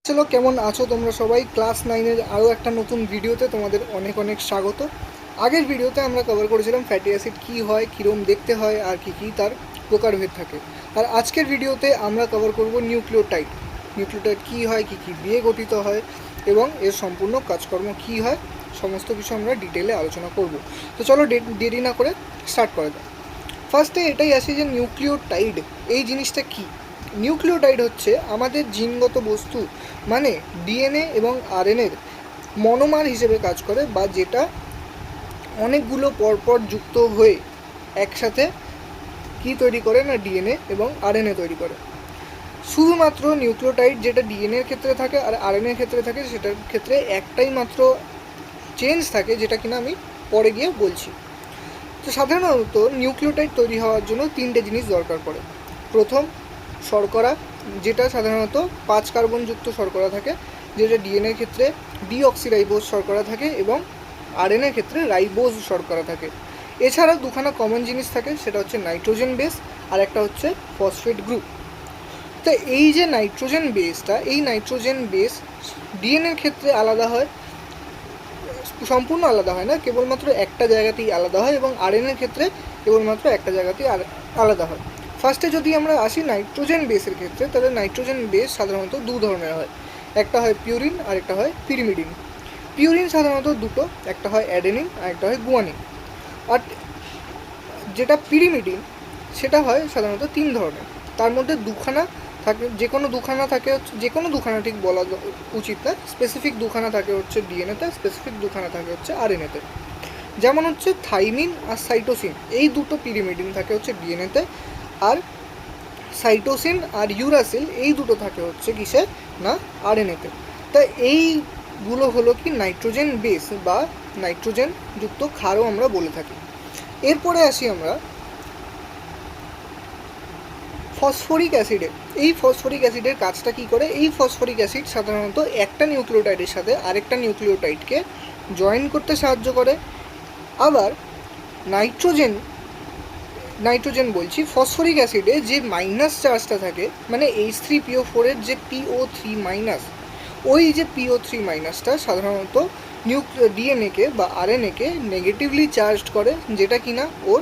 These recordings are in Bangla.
চলো, কেমন আছো তোমরা সবাই? ক্লাস 9-এর আরও একটা নতুন ভিডিওতে তোমাদের অনেক অনেক স্বাগত। আগের ভিডিওতে আমরা কভার করেছিলাম ফ্যাটি অ্যাসিড কী হয়, কীরকম দেখতে হয়, আর কী কী তার প্রকারভেদ থাকে। আর আজকের ভিডিওতে আমরা কভার করব নিউক্লিওটাইড। নিউক্লিওটাইড কী হয়, কী কী দিয়ে গঠিত হয় এবং এর সম্পূর্ণ কাজকর্ম কী হয়, সমস্ত কিছু আমরা ডিটেলে আলোচনা করব। তো চলো দেরি না করে স্টার্ট করা যাক। ফার্স্টে এটাই আসে যে নিউক্লিওটাইড এই জিনিসটা কী। নিউক্লিওটাইড হচ্ছে আমাদের জিনগত বস্তু, মানে ডিএনএ এবং আরএনএর মনোমার হিসেবে কাজ করে, বা যেটা অনেকগুলো পরপর যুক্ত হয়ে একসাথে কি তৈরি করে না, ডিএনএ এবং আরএনএ তৈরি করে। শুধুমাত্র নিউক্লিওটাইড যেটা ডিএনএর ক্ষেত্রে থাকে আর আরএনএর ক্ষেত্রে থাকে, সেটার ক্ষেত্রে একটাই মাত্র চেঞ্জ থাকে, যেটা কিনা আমি পরে গিয়ে বলছি। তো সাধারণত নিউক্লিওটাইড তৈরি হওয়ার জন্য তিনটে জিনিস দরকার পড়ে। প্রথম, শর্করা, যেটা সাধারণত 5 কার্বনযুক্ত শর্করা থাকে, যেটা ডিএনএর ক্ষেত্রে ডিঅক্সিরাইবোজ শর্করা থাকে এবং আরএনএর ক্ষেত্রে রাইবোজ শর্করা থাকে। এছাড়াও দুখানা কমন জিনিস থাকে, সেটা হচ্ছে নাইট্রোজেন বেস আর একটা হচ্ছে ফসফেট গ্রুপ। তো এই যে নাইট্রোজেন বেসটা, এই নাইট্রোজেন বেস ডিএনএর ক্ষেত্রে আলাদা হয়, সম্পূর্ণ আলাদা হয় না, কেবলমাত্র একটা জায়গাতেই আলাদা হয়, এবং আরএনএর ক্ষেত্রে কেবলমাত্র একটা জায়গাতেই আলাদা হয়। ফার্স্টে যদি আমরা আসি নাইট্রোজেন বেসের ক্ষেত্রে, তাহলে নাইট্রোজেন বেস সাধারণত দু ধরনের হয়, একটা হয় পিউরিন আর একটা হয় পিরিমিডিন। পিউরিন সাধারণত দুটো, একটা হয় অ্যাডেনিন আর একটা হয় গুয়ানিন। আর যেটা পিরিমিডিন সেটা হয় সাধারণত 3 ধরনের, তার মধ্যে দুখানা থাকে, যে কোনো দুখানা থাকে হচ্ছে, যে কোনো দুখানা ঠিক বলা উচিত না, স্পেসিফিক দুখানা থাকে হচ্ছে ডিএনএতে, স্পেসিফিক দুখানা থাকে হচ্ছে আরএনএতে। যেমন হচ্ছে থাইমিন আর সাইটোসিন, এই দুটো পিরিমিডিন থাকে হচ্ছে ডিএনএতে, আর সাইটোসিন আর ইউরাসিল এই দুটো থাকে হচ্ছে কিসে না, আরএনএতে। তা এইগুলো হলো কি নাইট্রোজেন বেস বা নাইট্রোজেন যুক্ত ক্ষারও আমরা বলে থাকি। এরপরে আসি আমরা ফসফরিক অ্যাসিডে। এই ফসফরিক অ্যাসিডের কাজটা কী করে? এই ফসফরিক অ্যাসিড সাধারণত একটা নিউক্লিওটাইডের সাথে আরেকটা নিউক্লিওটাইডকে জয়েন করতে সাহায্য করে। আবার নাইট্রোজেন বলছি, ফসফরিক অ্যাসিডে যে মাইনাস চার্জটা থাকে, মানে H3PO4-এর যে PO3-, ওই যে PO3 মাইনাসটা সাধারণত ডিএনএকে বা আরএনএকে নেগেটিভলি চার্জড করে, যেটা কিনা ওর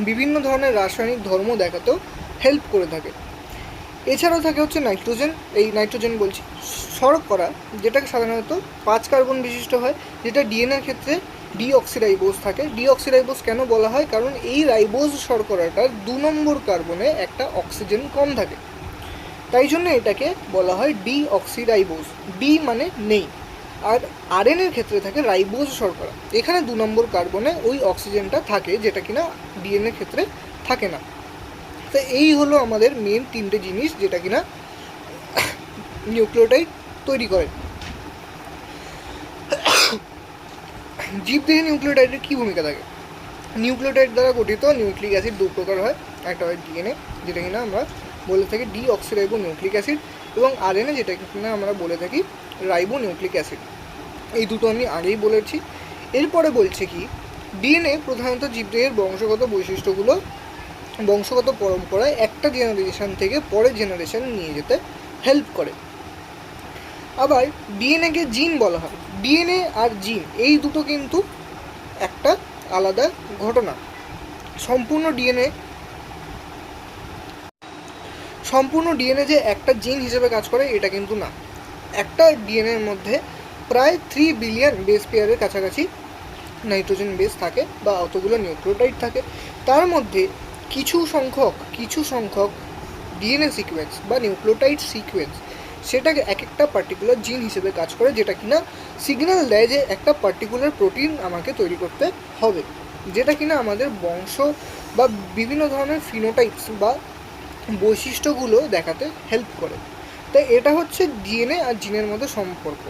বিভিন্ন ধরনের রাসায়নিক ধর্ম দেখাতেও হেল্প করে থাকে। এছাড়াও থাকে হচ্ছে নাইট্রোজেন বলছি শর্করা, যেটা সাধারণত 5 কার্বন বিশিষ্ট হয়, যেটা ডিএনএর ক্ষেত্রে ডিঅক্সিরাইবোজ থাকে। ডিঅক্সিরাইবোজ কেন বলা হয়? কারণ এই রাইবোজ শর্করাটার 2 নম্বর কার্বনে একটা অক্সিজেন কম থাকে, তাই জন্য এটাকে বলা হয় ডিঅক্সিরাইবোজ। ডি মানে নেই। আর আরএনএর ক্ষেত্রে থাকে রাইবোজ শর্করা, এখানে 2 নম্বর কার্বনে ওই অক্সিজেনটা থাকে, যেটা কিনা ডিএনএর ক্ষেত্রে থাকে না। তো এই হলো আমাদের মেন 3টে জিনিস, যেটা কিনা নিউক্লিওটাইড তৈরি করে। জীবদেহে নিউক্লিওটাইডের কী ভূমিকা থাকে? নিউক্লিওটাইড দ্বারা গঠিত নিউক্লিক অ্যাসিড দু প্রকার হয়, একটা হয় ডিএনএ, যেটা কিনা আমরা বলে থাকি ডিঅক্সিরাইবো নিউক্লিক অ্যাসিড, এবং আরএনএ, যেটা কিনা আমরা বলে থাকি রাইবো নিউক্লিক অ্যাসিড। এই দুটো আমি আগেই বলেছি। এরপরে বলছে কি, ডিএনএ প্রধানত জীবদেহের বংশগত পরম্পরায় একটা জেনারেশন থেকে পরের জেনারেশন নিয়ে যেতে হেল্প করে। আবার ডিএনএকে জিন বলা হয়। ডিএনএ আর জিন এই দুটো কিন্তু একটা আলাদা ঘটনা। সম্পূর্ণ ডিএনএ যে একটা জিন হিসেবে কাজ করে এটা কিন্তু না। একটা ডিএনএর মধ্যে প্রায় 3 বিলিয়ন বেস পেয়ারের কাছাকাছি নাইট্রোজেন বেস থাকে, বা অতগুলো নিউক্লিওটাইড থাকে। তার মধ্যে কিছু সংখ্যক ডিএনএ সিকোয়েন্স বা নিউক্লিওটাইড সিকোয়েন্স, সেটাকে এক একটা পার্টিকুলার জিন হিসেবে কাজ করে, যেটা কিনা সিগন্যাল দেয় যে একটা পার্টিকুলার প্রোটিন আমাকে তৈরি করতে হবে, যেটা কিনা আমাদের বংশ বা বিভিন্ন ধরনের ফিনোটাইপস বা বৈশিষ্ট্যগুলো দেখাতে হেল্প করে। তাই এটা হচ্ছে ডিএনএ আর জিনের মধ্যে সম্পর্ক।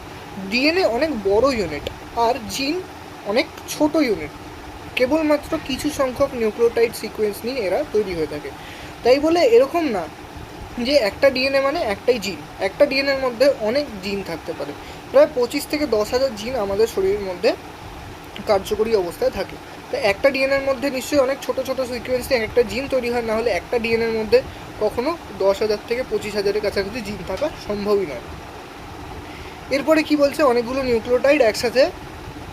ডিএনএ অনেক বড় ইউনিট আর জিন অনেক ছোট ইউনিট, কেবলমাত্র কিছু সংখ্যক নিউক্লিওটাইড সিকোয়েন্স নিয়ে এরা তৈরি হয়ে থাকে। তাই বলে এরকম না যে একটা ডিএনএ মানে একটাই জিন। একটা ডিএনএর মধ্যে অনেক জিন থাকতে পারে, প্রায় 25 থেকে 10,000 জিন আমাদের শরীরের মধ্যে কার্যকরী অবস্থায় থাকে। তো একটা ডিএনএর মধ্যে নিশ্চয়ই অনেক ছোটো ছোটো সিকোয়েন্স নিয়ে একটা জিন তৈরি হয়, না হলে একটা ডিএনএর মধ্যে কখনো 10,000 থেকে 25,000-এর কাছাকাছি জিন থাকা সম্ভবই নয়। এরপরে কি বলছে, অনেকগুলো নিউক্লিওটাইড একসাথে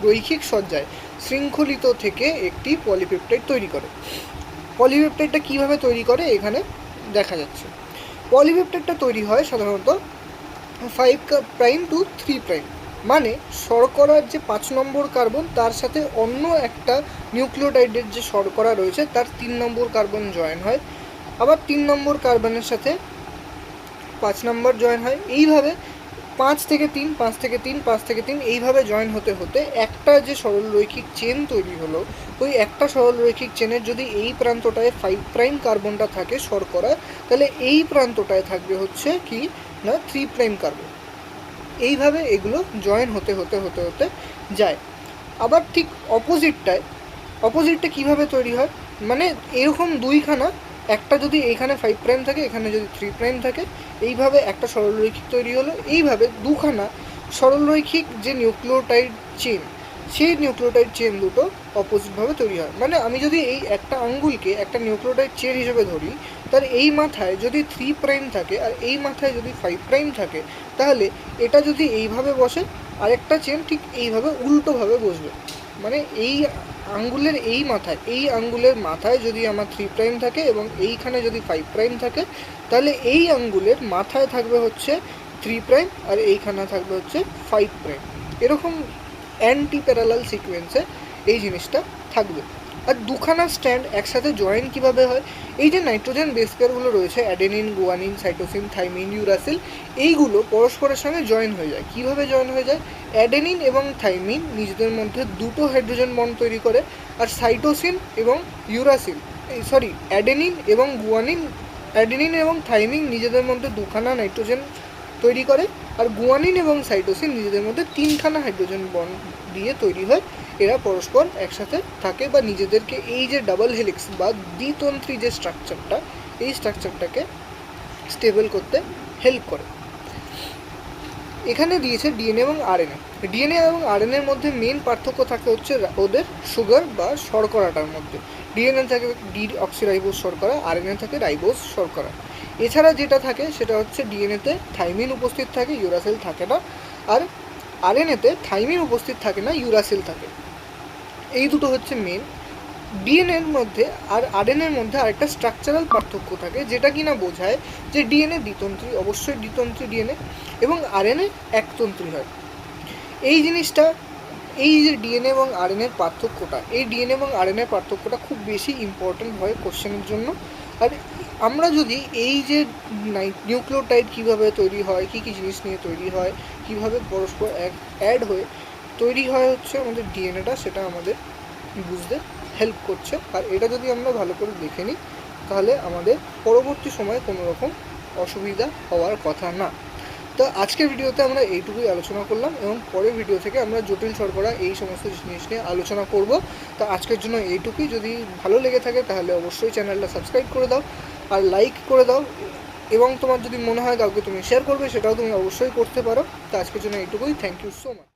রৈখিক সজ্জায় শৃঙ্খলিত থেকে একটি পলিপেপটাইড তৈরি করে। পলিপেপটাইডটা কীভাবে তৈরি করে এখানে দেখা যাচ্ছে। পলিপেপটাইডটা তৈরি হয় সাধারণত 5' to 3', মানে শর্করার যে 5 নম্বর কার্বন তার সাথে অন্য একটা নিউক্লিওটাইডের যে শর্করা রয়েছে তার 3 নম্বর কার্বন জয়েন হয়, আবার 3 নম্বর কার্বনের সাথে 5 নম্বর জয়েন হয়। এইভাবে 5 থেকে 3, 5 থেকে 3, 5 থেকে 3 এইভাবে জয়েন হতে হতে একটা যে সরলরৈখিক চেন তৈরি হলো, ওই একটা সরলরৈখিক চেনের যদি এই প্রান্তটায় 5' কার্বনটা থাকে শর্করা, তাহলে এই প্রান্তটায় থাকবে হচ্ছে কি না 3' কার্বন। এইভাবে এগুলো জয়েন হতে হতে হতে হতে যায়। আবার ঠিক অপোজিটটা কীভাবে তৈরি হয়, মানে এরকম দুইখানা, একটা যদি এখানে 5' থাকে, এখানে যদি 3' থাকে, এইভাবে একটা সরলরৈখিক তৈরি হলো। এইভাবে দুখানা সরলরৈখিক যে নিউক্লিওটাইড চেন, সেই নিউক্লিওটাইড চেন দুটো অপোজিটভাবে তৈরি হয়। মানে আমি যদি এই একটা আঙ্গুলকে একটা নিউক্লিওটাইড চেন হিসেবে ধরি, তার এই মাথায় যদি 3' থাকে আর এই মাথায় যদি 5' থাকে, তাহলে এটা যদি এইভাবে বসে, আরেকটা চেন ঠিক এইভাবে উল্টোভাবে বসবে। মানে এই আঙ্গুলের মাথায় যদি আমার 3' থাকে এবং এইখানে যদি 5' থাকে, তাহলে এই আঙ্গুলের মাথায় থাকবে হচ্ছে 3' আর এইখানে থাকবে হচ্ছে 5'। এরকম অ্যান্টি প্যারালাল সিকোয়েন্সে এই জিনিসটা থাকবে। আর দুখানা স্ট্যান্ড একসাথে জয়েন কিভাবে হয়, এই যে নাইট্রোজেন বেস পেয়ারগুলো রয়েছে, adenine, guanine, cytosine, thymine, uracil, এইগুলো পরস্পরের সঙ্গে জয়েন হয়ে যায়। কিভাবে জয়েন হয়ে যায়, অ্যাডেনিন এবং থাইমিন নিজেদের মধ্যে দুটো হাইড্রোজেন বন্ড তৈরি করে, আর সাইটোসিন এবং অ্যাডেনিন এবং থাইমিন নিজেদের মধ্যে দুখানা নাইট্রোজেন তৈরি করে, আর গুয়ানিন এবং সাইটোসিন নিজেদের মধ্যে 3খানা হাইড্রোজেন বন্ড দিয়ে তৈরি হয়। এরা পরস্পর একসাথে থাকে বা নিজেদেরকে এই যে ডাবল হেলিক্স বা দ্বিতন্ত্রী যে স্ট্রাকচারটা, এই স্ট্রাকচারটাকে স্টেবল করতে হেল্প করে। এখানে দিয়েছে ডিএনএ এবং আরএনএ। ডিএনএ এবং আরএনএর মধ্যে মেন পার্থক্য থাকে হচ্ছে ওদের সুগার বা শর্করাটার মধ্যে। ডিএনএ থাকে ডিঅক্সিরাইবোজ শর্করা, আরএনএ থাকে রাইবোজ শর্করা। এছাড়া যেটা থাকে সেটা হচ্ছে ডিএনএতে থাইমিন উপস্থিত থাকে, ইউরাসিল থাকে না, আর আরএনএতে থাইমিন উপস্থিত থাকে না, ইউরাসিল থাকে। এই দুটো হচ্ছে মেন। ডিএনএর মধ্যে আর আরএনএর মধ্যে আরেকটা স্ট্রাকচারাল পার্থক্য থাকে, যেটা কিনা বোঝায় যে ডিএনএ দ্বিতন্ত্রী, অবশ্যই দ্বিতন্ত্রী ডিএনএ, এবং আরএনএ একতন্ত্রী হয়। এই জিনিসটা, এই যে ডিএনএ এবং আরএনএর পার্থক্যটা, এই ডিএনএ এবং আরএনএর পার্থক্যটা খুব বেশি ইম্পর্ট্যান্ট হয় কোশ্চেনের জন্য। আর আমরা যদি এই যে নিউক্লিওটাইড কীভাবে তৈরি হয়, কী কী জিনিস নিয়ে তৈরি হয়, কীভাবে পরস্পর অ্যাড হয়ে তৈরি হয় হচ্ছে আমাদের ডিএনএটা, সেটা আমাদের বুঝতে হেল্প করছে। আর এটা যদি আমরা ভালো করে দেখে নিই, তাহলে আমাদের পরবর্তী সময়ে কোনো রকম অসুবিধা হওয়ার কথা না। তো আজকের ভিডিওতে আমরা এইটুকুই আলোচনা করলাম, এবং পরের ভিডিও থেকে আমরা জটিল শর্করা এই সমস্ত জিনিস নিয়ে আলোচনা করব। তো আজকের জন্য এইটুকুই। যদি ভালো লেগে থাকে তাহলে অবশ্যই চ্যানেলটা সাবস্ক্রাইব করে দাও আর লাইক করে দাও, এবং তোমার যদি মনে হয় কাউকে তুমি শেয়ার করবে, সেটাও তুমি অবশ্যই করতে পারো। তো আজকের জন্য এইটুকুই। Thank you so much.